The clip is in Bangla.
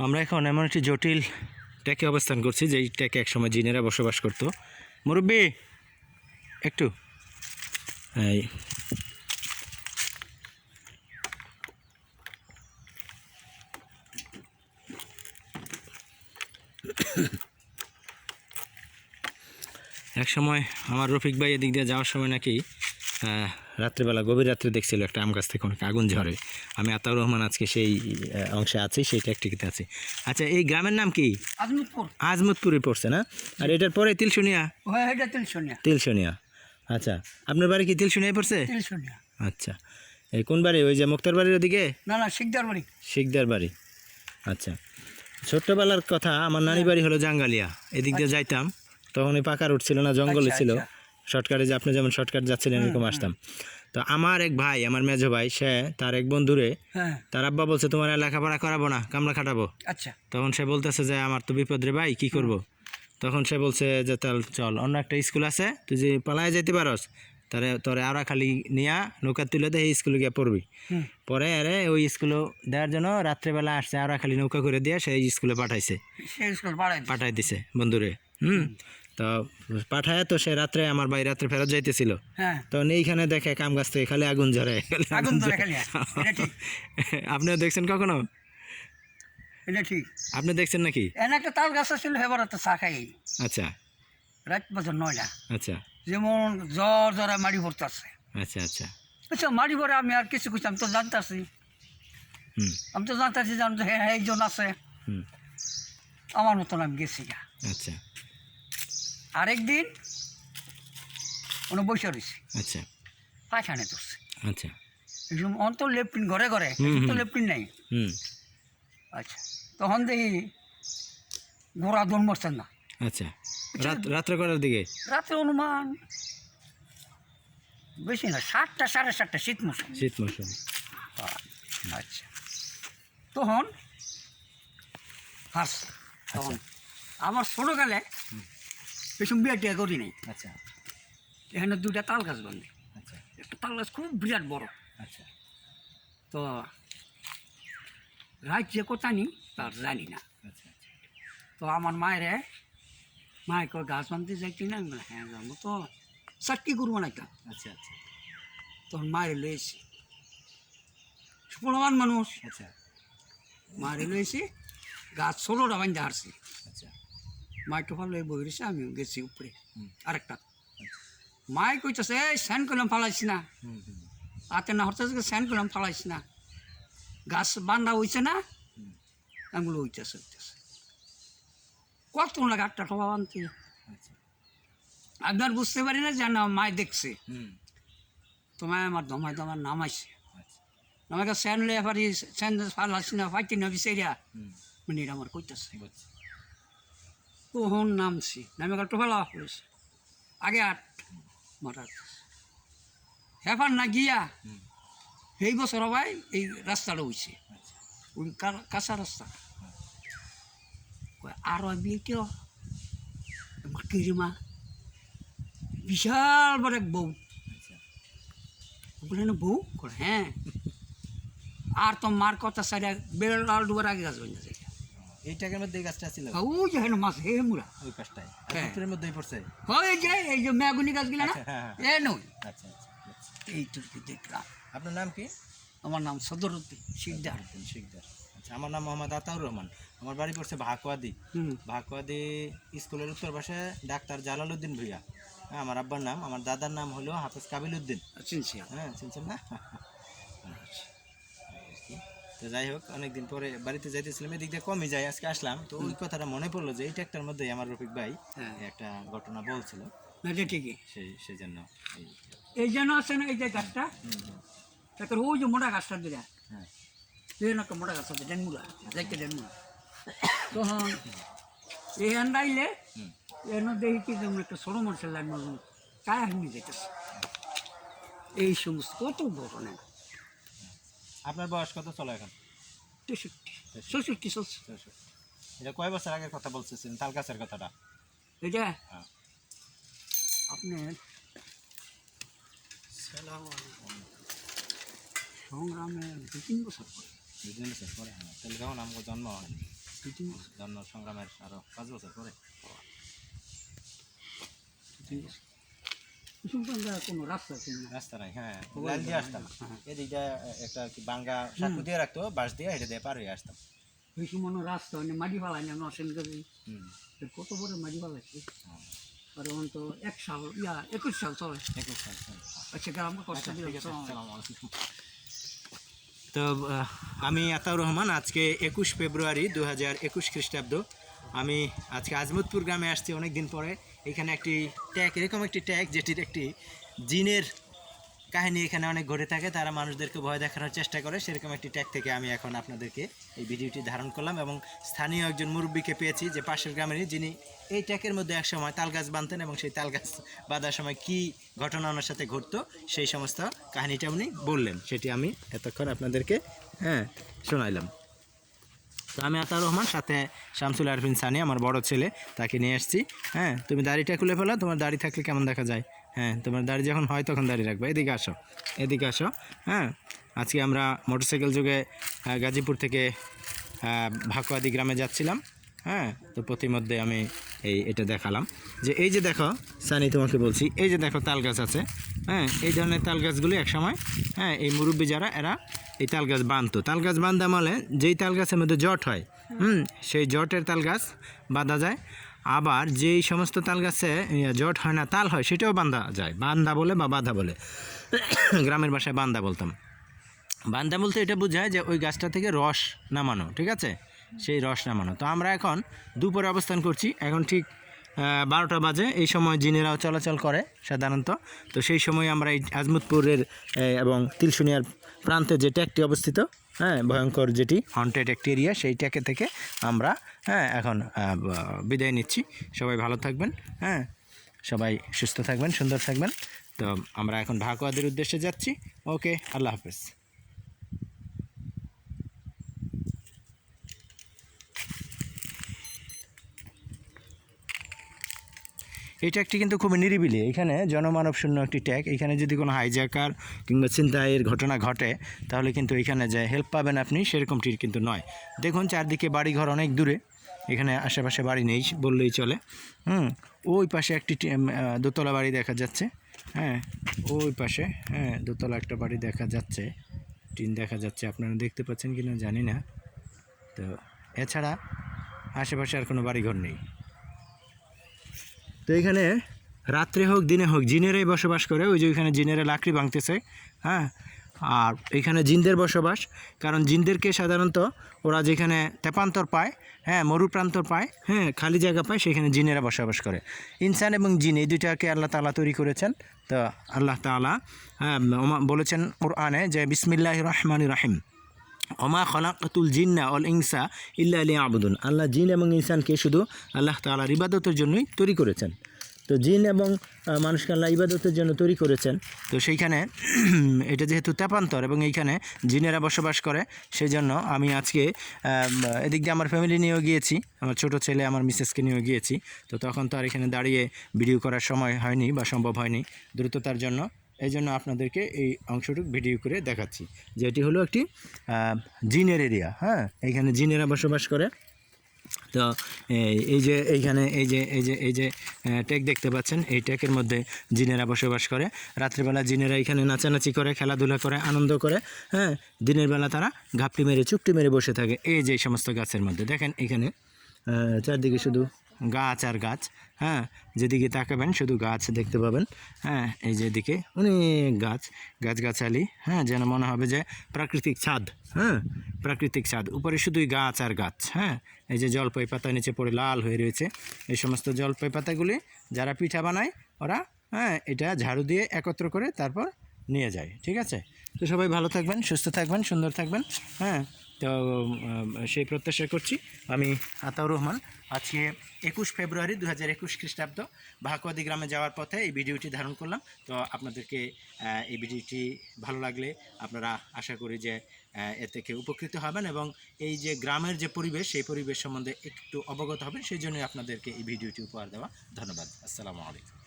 আমরা এখন এমন একটি জটিল ট্যাকে অবস্থান করছি যেই ট্যাকে একসময় জিনেরা বসবাস করতো। মুরব্বী একটু এই এক সময় আমার রফিক ভাই এদিক দিয়ে যাওয়ার সময় নাকি রাত্রিবেলা গভীর রাত্রে দেখছিল একটা আম গাছ থেকে অনেক আগুন ঝরে। আমি আতাউর রহমান আজকে সেই অংশে আছি, সেই ট্যাকটিতে আছি। আচ্ছা, এই গ্রামের নাম কি? আজমতপুর। আজমতপুরে পড়ছে না? আর এটার পরে তিলশুনিয়া? হ্যাঁ, এটা তিলশুনিয়া। তিলশুনিয়া, আচ্ছা। আপনার বাড়ি কি তিলশুনিয়ায় পড়ছে? তিলশুনিয়া। আচ্ছা, এই কোন বাড়ি? ওই যে মুক্তার বাড়ির ওদিকে? না না, শিকদার বাড়ি। শিকদার বাড়ি, আচ্ছা। ছোট্টবেলার কথা, আমার নানি বাড়ি হলো জাঙ্গালিয়া। এদিক দিয়ে যাইতাম, তখন এই পাকা রোড ছিল না, জঙ্গলে ছিল। শর্টকাটে যে আপনি যেমন শর্টকাট যাচ্ছিলেন এরকম আসতাম। তো আমার এক ভাই, আমার মেজো ভাই, সে তার এক বন্ধুরে তার আব্বা বলছে তোমার লেখাপড়া করাবো না, কামলা খাটাবো। আচ্ছা। তখন সে বলতেছে যে আমার তো বিপদ রে ভাই, কি করব? তখন সে বলছে যে তাহলে চল, অন্য একটা স্কুল আছে, তুই যে পালায় যেতে পারস, তারে তোরে আরা খালি নিয়া নৌকা তুলে দে, এই স্কুলে গিয়ে পড়বি। পরে আরে ওই স্কুলে দেওয়ার জন্য রাত্রেবেলা আসছে, আরা খালি নৌকা করে দিয়ে সেই স্কুলে পাঠাইছে, পাঠাই দিছে বন্ধুরে। তো পাঠায়, তো সে রাত্রে, আমার ভাই রাত্রে ফেরত যাইতেছিল, তখন এইখানে দেখে কাম গাছ থেকে খালি আগুন ঝরে। আপনিও দেখছেন কখনো? এটা ঠিক। আপনি দেখছেন নাকি? একটা তাল গাছ ছিল, হেবার তো চা খাই। আচ্ছা, রাত বছর 9টা। আচ্ছা, যেমন জ্বর জ্বরে মাড়ি পড়তেছে। আচ্ছা, আচ্ছা, আচ্ছা, মাড়ি পড়ে আমি আর কিছু কিছু আমি তো জানতেছি, আমি তো জানতেছি যে হ্যাঁ এইজন আছে, আমার মতন আমি গেছি গা। আচ্ছা, আরেকদিন কোনো বসে রয়েছি, আচ্ছা, পায়খানে ধরছে। আচ্ছা, এরকম অন্তর লেপটিন ঘরে ঘরে, তো লেপটিন নাই। আচ্ছা, তখন দেখি ঘোড়া দৌড় মারছেন না। আচ্ছা, রাত্রে করার দিকে? রাত্রে অনুমান বেশি না, 7টা 7:30, শীত মৌসুম। শীত মৌসুম। আচ্ছা, তখন হাসছে। তখন আমার ছোটোকালে বেশি বিয়ে টিয়া করি নাই। আচ্ছা, এখানে 2টা তাল গাছ বান্ধে। আচ্ছা, একটা তাল গাছ খুব বিরাট বড়। আচ্ছা, তো রাত যে কথা নি তার জানি না। আচ্ছা, তো আমার মায়ের কই গাছ বানতে যাইতি না? আমি বললাম হ্যাঁ যাবো। তো চারটি গরু বানাইতাম। আচ্ছা, আচ্ছা, তখন মায়ের লয়েছি, সুপ্রমান মানুষ। আচ্ছা, মায়ের লয়েছি, গাছ 16টা বান্ধে হারছি। আচ্ছা, মায়ের টোফা লয়ে বই রয়েছে, আমি গেছি উপরে আরেকটা। মায় কইতেছে এই স্যান করলাম ফালাইছি না, হাতে না হরতেছে স্যান করলাম ফালাইছি না, গাছ বান্ধা হইছে না? এগুলো হইতেছে কত লাগে 8টা টোপা বানতে। আপনার বুঝতে পারি না যে না মায় দেখছে। তোমায় আমার দমায় দমায় নামাইছে, আমাকে স্যান লয়ে পারি, স্যান ফালাইছি না, ফাইতি না বিচারিয়া, মানে এটা আমার কইতেছে। তখন নামছি, নামে টোপা লাভ করেছে আগে 8 মারার হেফার না গিয়া এই বছর ভাই এই রাস্তাটা হইছে, ওই কাঁচা রাস্তা। আরো বিয়ে কেউ মা বিশাল বড় এক বউ, বলে বউ করে হ্যাঁ। আর তো মার কথা সাইডে বেড়াল ডুবার আগে গাছ বন্ধ যায়। এই টাকার মধ্যে গাছটা ছিল, ওই যে হেন মাছ হে মুড়া ওই পাশটায় ভিতরের মধ্যেই পড়ছে। হয় এই যে মেগুনি গাছগুলো না, এ নই। আচ্ছা, আচ্ছা, এইটুকু দেখলাম। আপনার নাম কি? আমার নাম সদরউদ্দিন শিকদার। শিকদার, আচ্ছা। আমার নাম মোহাম্মদ আতাউর রহমান। আমার বাড়ি পড়ছে ভাকুয়াদি। ভাকুয়াদি স্কুলের উত্তর পাশে ডাক্তার জালালউদ্দিন ভূঁইয়া। হ্যাঁ, আমার আব্বার নাম। আমার দাদার নাম হলো হাফেজ কাবিল উদ্দিন। চিনছি। হ্যাঁ, চিনছেন না? তো যাই হোক, অনেকদিন পরে বাড়িতে যাইতেছিলাম, এদিক দিয়ে কমই যাই, আজকে আসলাম। তো ওই কথাটা মনে পড়লো যে এই ট্যাক্টার মধ্যেই আমার রফিক ভাই একটা ঘটনা বলছিল। ঠিকই, সেই জন্য এই যেন আছে না এই যে গাছটা, ওই যে মোটা গাছটা দিলা, হ্যাঁ একটা মোটা গাছ আছে ডেনমুলা, দেখতে ডেনমুলা। তখন এই আন্দাইলে এর দেখি কি যেমন একটা ছোটো মানুষের লাইন মানুষ চায় হারিয়ে যেতেছে। এই সমস্ত কত ঘটনা। আপনার বয়স কত চলো এখন? 63 চলছে। এটা কয় বছর আগের কথা বলতেছেন, তাল গাছের কথাটা? এটা আপনার সংগ্রামে 2-3 বছর পরে। 2-3 বছর পরে? হ্যাঁ, তাহলে তখন আমাকে জন্ম হয়নি। জন্য সংগ্রামের আরো 5 বছর পরে কোনো রাস্তা ছিল না। রাস্তা নাই, হ্যাঁ লাইন দিয়ে আসতাম, এদিকটা একটা কি বাঙ্গা সাঁকু দিয়ে রাখতো, বাঁশ দিয়ে হেঁটে দিয়ে পার হয়ে আসতাম। ওই সময় রাস্তা মানে মাটি ফালাই না নসেন করে কত বড় মাটি ফালাইছে। আর এখন তো 21 সাল চলে। 21 সাল। আচ্ছা আমাকে কষ্ট দিল। তো আমি আতাউর রহমান, আজকে 21 ফেব্রুয়ারি 2021 খ্রিস্টাব্দ। আমি আজকে আজমতপুর গ্রামে আসছি অনেক দিন পরে। এখানে একটি ট্যাগ, এরকম একটি ট্যাগ যেটির একটি জিনের কাহিনী এখানে অনেক ঘটে থাকে, তারা মানুষদেরকে ভয় দেখানোর চেষ্টা করে, সেরকম একটি ট্যাগ থেকে আমি এখন আপনাদেরকে এই ভিডিওটি ধারণ করলাম। এবং স্থানীয় একজন মুরব্বীকে পেয়েছি যে পাশের গ্রামেরই, যিনি এই ট্যাগের মধ্যে একসময় তাল গাছ বাঁধতেন এবং সেই তাল গাছ বাঁধার সময় কী ঘটনা ওনার সাথে ঘটতো সেই সমস্ত কাহিনীটা উনি বললেন, সেটি আমি এতক্ষণ আপনাদেরকে শোনাইলাম। তো আমি আতাউর রহমান, সাথে শামসুল আরফিন সানি আমার বড় ছেলে, তাকে নিয়ে আসছি। তুমি দাড়িটা খুলে ফেলো, তোমার দাড়ি থাকলে কেমন দেখা যায়, তোমার দাড়ি যখন হয় তখন দাড়ি রাখবে। এদিকে আসো, এদিকে আসো। আজকে আমরা মোটরসাইকেল যোগে গাজীপুর থেকে ভাকুয়াদি গ্রামে যাচ্ছিলাম। তো প্রতিমধ্যে আমি এটা দেখালাম যে এই যে দেখো সানি, তোমাকে বলছি, এই যে দেখো তাল গাছ আছে। এই ধরনের তাল গাছগুলি একসময় এই মুরব্বী যারা, এরা এই তাল গাছ বাঁধতো। তাল গাছ বাঁধা মানে যেই তাল গাছের মধ্যে জট হয়, সেই জটের তাল গাছ বাঁধা যায়। আবার যেই সমস্ত তাল গাছে জট হয় না, তাল হয়, সেটাও বাঁধা যায়। বান্ধা বলে বা বাঁধা বলে, গ্রামের ভাষায় বান্ধা বলতাম। বান্ধা বলতে এটা বোঝায় যে ওই গাছটা থেকে রস নামানো, ঠিক আছে, সেই রস নামানো। তো আমরা এখন দুপুরে অবস্থান করছি, এখন ঠিক 12টা বাজে। এই সময় জিনেরাও চলাচল করে সাধারণত। তো সেই সময় আমরা এই আজমতপুরের এবং তিলশুনিয়ার প্রান্তে যে ট্যাগটি অবস্থিত, ভয়ঙ্কর যেটি হন্টেড একটি এরিয়া, সেই ট্যাগে থেকে আমরা এখন বিদায় নিচ্ছি। সবাই ভালো থাকবেন, সবাই সুস্থ থাকবেন, সুন্দর থাকবেন। তো আমরা এখন ভাকুয়াদের উদ্দেশ্যে যাচ্ছি। ওকে, আল্লাহ হাফেজ। এই ট্যাগটি কিন্তু খুবই নিরিবিলি, এখানে জনমানব শূন্য একটি ট্যাগ। এখানে যদি কোনো হাইজ্যাকার কিংবা ছিনতাইয়ের ঘটনা ঘটে তাহলে কিন্তু এখানে যে হেল্প পাবেন আপনি, সেরকমটির কিন্তু নয়। দেখুন চারদিকে বাড়িঘর অনেক দূরে, এখানে আশেপাশে বাড়ি নেই বললেই চলে। ওই পাশে একটি দোতলা বাড়ি দেখা যাচ্ছে, ওই পাশে দোতলা একটা বাড়ি দেখা যাচ্ছে, টিন দেখা যাচ্ছে, আপনারা দেখতে পাচ্ছেন কি না জানি না। তো এছাড়া আশেপাশে আর কোনো বাড়িঘর নেই। তো এখানে রাত্রে হোক দিনে হোক জিনেরাই বসবাস করে। ওই যে ওইখানে জিনেরা লাকড়ি ভাঙতেছে, আর এখানে জিনদের বসবাস। কারণ জিনদেরকে সাধারণত ওরা যেখানে তেপান্তর পায়, মরুপ্রান্তর পায়, খালি জায়গা পায়, সেখানে জিনেরা বসবাস করে। ইনসান এবং জিন এই দুইটাকে আল্লাহ তাআলা তৈরি করেছেন। তো আল্লাহ তাআলা বলেছেন কোরআনে যে বিসমিল্লাহির রহমানির রহিম, ওমা খলাকাতুল জিন্না ওয়াল ইনসা ইল্লা লিয়াবুদুন। আল্লাহ জিন এবং ইনসানকে শুধু আল্লাহ তাআলার ইবাদতের জন্যই তৈরি করেছেন। তো জিন এবং মানুষকে আল্লাহ ইবাদতের জন্য তৈরি করেছেন। তো সেইখানে এটা যেহেতু তেপান্তর এবং এইখানে জিনেরা বসবাস করে, সেই জন্য আমি আজকে এদিক দিয়ে আমার ফ্যামিলি নিয়েও গিয়েছি, আমার ছোটো ছেলে আমার মিসেসকে নিয়েও গিয়েছি। তো তখন তো আর এখানে দাঁড়িয়ে ভিডিও করার সময় হয়নি বা সম্ভব হয়নি দ্রুততার জন্য। এই জন্য আপনাদেরকে এই অংশটুকু ভিডিও করে দেখাচ্ছি যে এটি হলো একটি জিনের এরিয়া। এইখানে জিনেরা বসবাস করে। তো এই যে এইখানে এই যে ট্যাগ দেখতে পাচ্ছেন, এই ট্যাগের মধ্যে জিনেরা বসবাস করে। রাত্রিবেলা জিনেরা এখানে নাচানাচি করে, খেলাধুলা করে, আনন্দ করে। দিনের বেলা তারা ঘাপটি মেরে চুপটি মেরে বসে থাকে এই যে সমস্ত গাছের মধ্যে। দেখেন এখানে চারদিকে শুধু গাছ আর গাছ, যেদিকে তাকাবেন শুধু গাছ দেখতে পাবেন। এই যে এদিকে অনেক গাছগাছালি, যেন মনে হবে যে প্রাকৃতিক ছাদ, প্রাকৃতিক ছাদ, উপরে শুধুই গাছ আর গাছ। এই যে জলপাই পাতা নিচে পড়ে লাল হয়ে রয়েছে, এই সমস্ত জলপাই পাতাগুলি যারা পিঠা বানায় ওরা এটা ঝাড়ু দিয়ে একত্র করে তারপর নিয়ে যায়, ঠিক আছে। তো সবাই ভালো থাকবেন, সুস্থ থাকবেন, সুন্দর থাকবেন। তো সেই প্রত্যাশা করছি। আমি আতাউর রহমান, আজকে 21 ফেব্রুয়ারি 2021 খ্রিস্টাব্দ ভাকুয়াদি গ্রামে যাওয়ার পথে এই ভিডিওটি ধারণ করলাম। তো আপনাদেরকে এই ভিডিওটি ভালো লাগলে আপনারা আশা করি যে এ থেকে উপকৃত হবেন এবং এই যে গ্রামের যে পরিবেশ, সেই পরিবেশ সম্বন্ধে একটু অবগত হবেন। সেই জন্যই আপনাদেরকে এই ভিডিওটি উপহার দেওয়া। ধন্যবাদ। আসসালামু আলাইকুম।